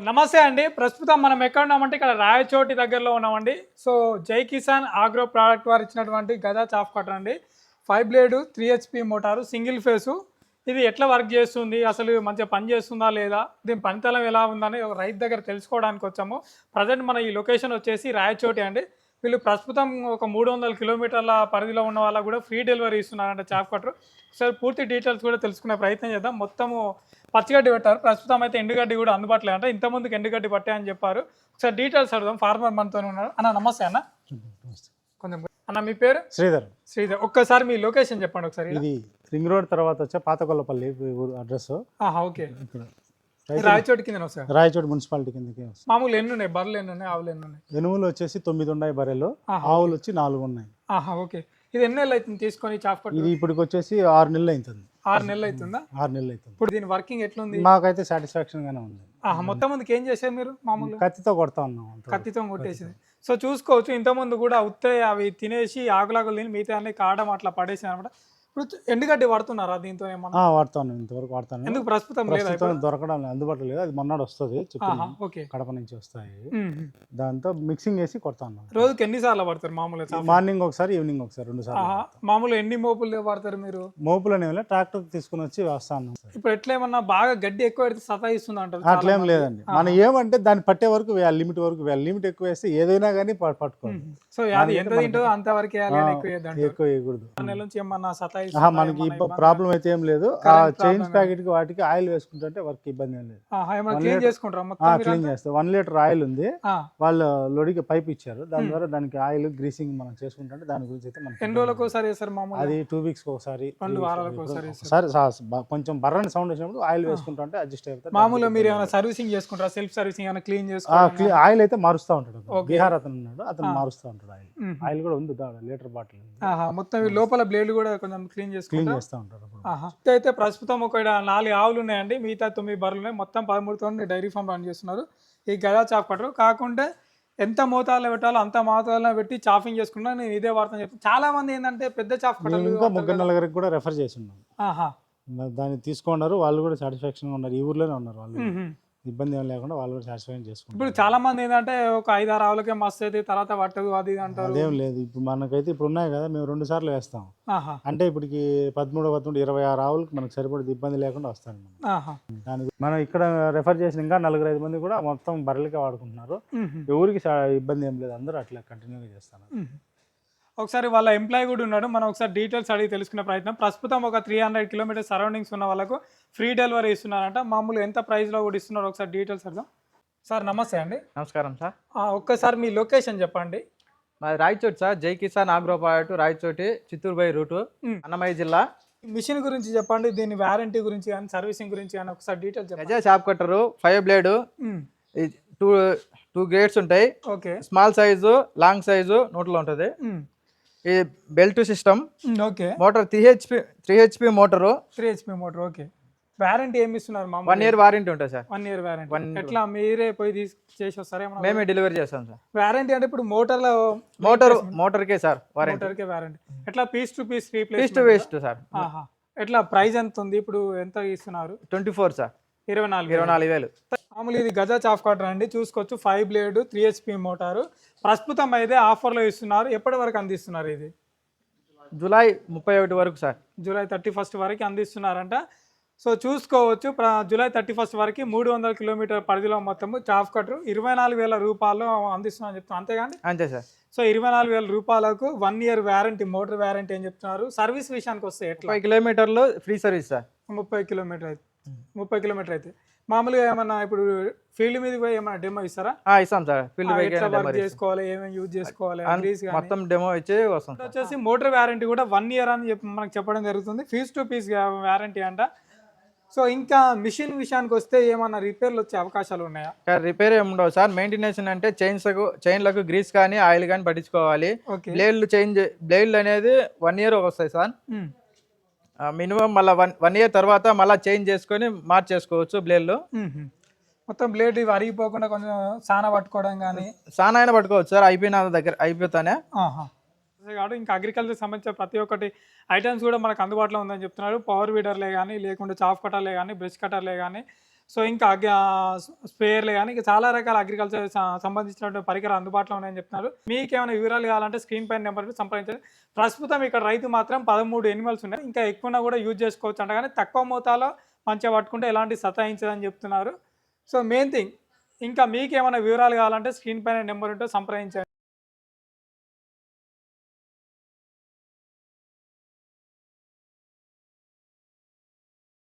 నమస్తే అండి. ప్రస్తుతం మనం ఎక్కడ ఉన్నామంటే ఇక్కడ రాయచోటి దగ్గరలో ఉన్నామండి. సో జై కిసాన్ ఆగ్రో ప్రోడక్ట్ వారు ఇచ్చినటువంటి గదా చాఫ్ కటర్ అండి. 5 blade 3 HP motor single face. ఇది ఎట్లా వర్క్ చేస్తుంది, అసలు మంచిగా పని చేస్తుందా లేదా, దీని పనితనం ఎలా ఉందని ఒక రైతు దగ్గర తెలుసుకోవడానికి వచ్చాము. ప్రజెంట్ మన ఈ లొకేషన్ వచ్చేసి రాయచోటి అండి. వీళ్ళు ప్రస్తుతం ఒక 300 కిలోమీటర్ల పరిధిలో ఉన్న వాళ్ళకు కూడా ఫ్రీ డెలివరీ ఇస్తున్నారంట చాఫ్ కటర్. ఒకసారి పూర్తి డీటెయిల్స్ కూడా తెలుసుకునే ప్రయత్నం చేద్దాం. మొత్తము పచ్చిగడ్డి పెట్టారు, ప్రస్తుతం అయితే ఎండుగడ్డి కూడా అందుబాటులో అంటే ఇంతకుముందుకు ఎండుగడ్డి పట్టే అని చెప్పారు. ఒకసారి డీటెయిల్స్ అడుగుదాం. ఫార్మర్ మనతో ఉన్నారు. అన్న నమస్తే అన్న. కొంచెం అన్న మీ పేరు? శ్రీధర్. శ్రీధర్, ఒక్కసారి మీ లొకేషన్ చెప్పండి ఒకసారి. ఇది రింగ్ రోడ్ తర్వాత వచ్చే పాతకొల్లపల్లి అడ్రస్. ఓకే, రాయచోటి కింద వస్తాయి. రాయచోటి మున్సిపాలిటీ కిందకి వస్తాయి. మామూలు ఎన్ని ఉన్నాయి? బర్రెలు ఎన్ని ఉన్నాయి, ఆవులు ఎన్ని ఉన్నాయి? ఎనుములు వచ్చేసి 9 ఉన్నాయి, బర్రెలు. ఆవులు వచ్చి 4 ఉన్నాయి. ఓకే, ఇది ఎన్ని నెలలు అవుతుంది తీసుకొని చాఫ్ కటర్? ఇది ఇప్పటికి వచ్చేసి 6 నెలలు అవుతుంది. 6 నెలలు అవుతుందా? 6 నెలలు అవుతుంది. ఇప్పుడు దీని వర్కింగ్ ఎట్లుంది? మాకైతే సాటిస్ఫాక్షన్ గానే ఉంది. మొత్తం ముందుకు ఏం చేశారు మీరు? మామూలు కత్తితో కొడతా ఉన్నాం. కత్తితో కొట్టేసింది. సో చూసుకోవచ్చు, ఇంతకుముందు కూడా ఉత్తే అవి తినేసి ఆకులాకులు తిని మిగతా అన్ని కాడడం అట్లా పడేసి అనమాట. ఇప్పుడు ఎండుగడ్డి వాడుతున్నారా దీంతో? ఏమన్నా వాడతాను, ఇంతవరకు వాడతాను. ఎందుకు ప్రస్తుతం దొరకడం అందుబాటులో లేదు. అది మొన్నడు వస్తుంది, కడప నుంచి వస్తాయి. దాంతో మిక్సింగ్ వేసి కొడతాను. రోజుకి ఎన్నిసార్లు పడతారు మామూలుగా? మార్నింగ్ ఒకసారి, ఈవినింగ్ ఒకసారి, 2 సార్లు. మామూలు ఎన్ని మోపులు పడతారు మీరు? మోపులు అనేవి ట్రాక్టర్ తీసుకుని వచ్చి వేస్తాను. ఇప్పుడు ఎట్లా ఏమన్నా బాగా గడ్డి ఎక్కువ పెడితే సతాయిస్తుంది అంటారు? అట్లేం లేదండి. మనం ఏమంటే దాన్ని పట్టే వరకు వేయాలి, లిమిట్ వరకు వేయాలి. లిమిట్ ఎక్కువ వేస్తే ఏదైనా కానీ పట్టుకోవాలి. సో అది ఎంత తింటుందో అంతవరకు ఎక్కువ వేయకూడదు. నెల నుంచి ఏమన్నా సతాయి మనకి ప్రాబ్లం అయితే ఏం లేదు. ఆ చైన్స్ ప్యాకెట్ కి వాటికి ఆయిల్ వేసుకుంటుంటే వర్క్ ఇబ్బంది ఏం లేదు. క్లీన్ చేస్తాం. 1 లీటర్ ఆయిల్ ఉంది, వాళ్ళు లోడికి పైప్ ఇచ్చారు. దాని ద్వారా దానికి ఆయిల్ గ్రీసింగ్ మనం చేసుకుంటుంటే దాని గురించి అయితే మనకి ఎన్ని రోజులకు ఒకసారి అది 2 వీక్స్ ఒకసారి, 2 వారాలకు ఒకసారి కొంచెం బర్రని సౌండ్ వచ్చినప్పుడు ఆయిల్ వేసుకుంటుంటే అడ్జస్ట్ అయిపోతుంది. మామూలుగా మీరు ఏమైనా సర్వీసింగ్ చేసుకుంటారా? సెల్ఫ్ సర్వీసింగ్ ఏమైనా క్లీన్ చేసుకోవాలి? ఆయిల్ అయితే మారుస్తూ ఉంటాడు. బీహార్ అతను ఉన్నాడు, అతను మారుస్తూ ఉంటాడు. ఆయిల్ కూడా ఉంది, లీటర్ బాటిల్. మొత్తం లోపల బ్లేడ్ కూడా కొంచెం క్లీన్ చేస్తూ ఉంటారు. అయితే ప్రస్తుతం ఒక 4 ఆవులు ఉన్నాయండి, మిగతా 9 బర్రెలు ఉన్నాయి. మొత్తం 13తో డైరీ ఫామ్ రన్ చేస్తున్నారు. ఈ గదా చాఫ్ కటర్ కాకుండా ఎంత మోతాదులో పెట్టాలో అంత మోతాదులో పెట్టి చాఫింగ్ చేసుకున్నా నేను ఇదే వార్త చెప్తాను. చాలా మంది ఏంటంటే పెద్ద చాఫ్ కటర్ ఇంకా 3-4 కూడా రెఫర్ చేసి ఉన్నాను. దాన్ని తీసుకున్నారు, వాళ్ళు కూడా సాటిస్ఫాక్షన్ ఉన్నారు. ఈ ఊర్లోనే ఉన్నారు వాళ్ళు, ఇబ్బంది ఏం లేకుండా వాళ్ళు కూడా సాటిస్ఫై చేసుకుంటారు. ఇప్పుడు చాలా మంది ఏంటంటే ఒక 5-6 ఆవులకే మస్తు అయితే తర్వాత పట్టదు అది అంటారు. అదేం లేదు. ఇప్పుడు మనకైతే ఇప్పుడు ఉన్నాయి కదా, మేము 2 సార్లు వేస్తాం. అంటే ఇప్పటికి 13, 26 ఆవులకి మనకు సరిపడేది, ఇబ్బంది లేకుండా వస్తాను. దానికి మనం ఇక్కడ రెఫర్ చేసిన ఇంకా 4-5 మంది కూడా మొత్తం బర్రెలకే వాడుకుంటున్నారు. ఎవరికి ఇబ్బంది ఏం లేదు, అందరూ అట్లా కంటిన్యూగా చేస్తాను. ఒకసారి వాళ్ళ ఎంప్లాయీ కూడా ఉన్నాడు, మనం ఒకసారి డీటెయిల్స్ అడిగి తెలుసుకునే ప్రయత్నం. ప్రస్తుతం ఒక 300 కిలోమీటర్స్ సరౌండింగ్స్ ఉన్న వాళ్ళకు ఫ్రీ డెలివరీ ఇస్తున్నారంట. మామూలు ఎంత ప్రైస్లో కూడా ఇస్తున్నారు, ఒకసారి డీటెయిల్స్ అడుగుదాం. సార్ నమస్తే అండి. నమస్కారం సార్. ఒక్కసారి మీ లొకేషన్ చెప్పండి. మాది Rayachoti sir, Jai Kisan agro product, Rayachoti, Chittoor by route, Annamayya జిల్లా. మిషన్ గురించి చెప్పండి, దీని వారంటీ గురించి కానీ సర్వీసింగ్ గురించి కానీ ఒకసారి డీటెయిల్స్ చెప్పండి. గజా చాప్ కట్టరు 5 బ్లేడ్, 2 గ్రేడ్స్ ఉంటాయి. Okay, small size, long size నోట్లో ఉంటుంది. ఈ belt system. Okay, motor 3 HP motor. 3 HP motor. Okay, warranty ఏమి ఇస్తున్నారు? 1 ఇయర్ వారంటీ ఉంటుంది సార్. 1 year warranty. ఎట్లా మీరే పోయి చేసి వస్తారా? మేమే డెలివరీ చేస్తాం సార్. వారంటీ అంటే ఇప్పుడు మోటార్కే సార్ వారంటీ. మోటార్కే వారంటీ. ఎట్లా piece to piece piece to waste sir. ఎట్లా ప్రైస్ ఎంత ఉంది ఇప్పుడు, ఎంత ఇస్తున్నారు? 24 సార్, 24,000. మామూలు ఇది గజా చాఫ్ కటర్ అండి, చూసుకోవచ్చు. 5 బ్లేడ్ 3 HP మోటారు. ప్రస్తుతం అయితే ఆఫర్లో ఇస్తున్నారు. ఎప్పటి వరకు అందిస్తున్నారు? ఇది జూలై 31 వరకు సార్. జూలై 31 వరకు అందిస్తున్నారంట. సో చూసుకోవచ్చు, జూలై 31 వరకు 300 కిలోమీటర్ పరిధిలో మొత్తము చాఫ్ కటర్ 24,000 రూపాయలు అందిస్తున్నారని చెప్తున్నారు. అంతేగాని? అంతే సార్. సో 24,000 రూపాయలకు 1 ఇయర్ వారంటీ, మోటార్ వారంటీ అని చెప్తున్నారు. సర్వీస్ విషయానికి వస్తే ఎట్లా? 30 కిలోమీటర్లు ఫ్రీ సర్వీస్ సార్. 30 కిలోమీటర్ అయితే మామూలుగా ఏమన్నా ఇప్పుడు ఫీల్డ్ మీద పోయి ఏమన్నా డెమో ఇస్తారా? ఇస్తాం సార్. ఫీల్డ్ వర్క్ చేసుకోవాలి, ఏమేమి యూజ్ చేసుకోవాలి, మొత్తం డెమో ఇచ్చే వస్తాం. వచ్చేసి మోటార్ వారంటీ కూడా 1 ఇయర్ అని మనకు చెప్పడం జరుగుతుంది. పీస్ టు పీస్ వారంటీ అంట. సో ఇంకా మిషన్ విషయానికి వస్తే ఏమన్నా రిపేర్లు వచ్చే అవకాశాలు ఉన్నాయా? రిపేర్ ఏమి ఉండవు సార్. మెయింటెనెన్స్ అంటే చైన్లకు గ్రీస్ కానీ ఆయిల్ కానీ పట్టించుకోవాలి. బ్లేడ్లు అనేది 1 ఇయర్ వస్తాయి సార్. మినిమం మళ్ళీ 1 ఇయర్ తర్వాత మళ్ళీ చేంజ్ చేసుకొని మార్చేసుకోవచ్చు బ్లేడ్లు. మొత్తం బ్లేడ్ అరిగిపోకుండా కొంచెం సానా పట్టుకోవడం కానీ సానా అయినా పట్టుకోవచ్చు సార్. అయిపోతానే. ఇంకా అగ్రికల్చర్ సంబంధించిన ప్రతి ఒక్కటి ఐటమ్స్ కూడా మనకు అందుబాటులో ఉందని చెప్తున్నారు. పవర్ వీడర్లే కానీ, లేకుంటే చాఫ్ కటర్లే కానీ, బ్రష్ కటర్లే కానీ, సో ఇంకా స్ప్రేయర్లు కానీ ఇంకా చాలా రకాల అగ్రికల్చర్ సంబంధించినటువంటి పరికరాలు అందుబాటులో ఉన్నాయని చెప్తున్నారు. మీకు ఏమైనా వివరాలు కావాలంటే స్క్రీన్ పైన నెంబర్కి సంప్రదించండి. ప్రస్తుతం ఇక్కడ రైతు మాత్రం 13 ఎనిమల్స్ ఉన్నాయి, ఇంకా ఎక్కువన్నా కూడా యూజ్ చేసుకోవచ్చు అంట, కానీ తక్కువ మోతాలో మంచిగా పట్టుకుంటే ఎలాంటి సతాయించదని చెప్తున్నారు. సో మెయిన్ థింగ్ ఇంకా మీకు ఏమైనా వివరాలు కావాలంటే స్క్రీన్ పైన నెంబర్ ఉంటే సంప్రదించండి.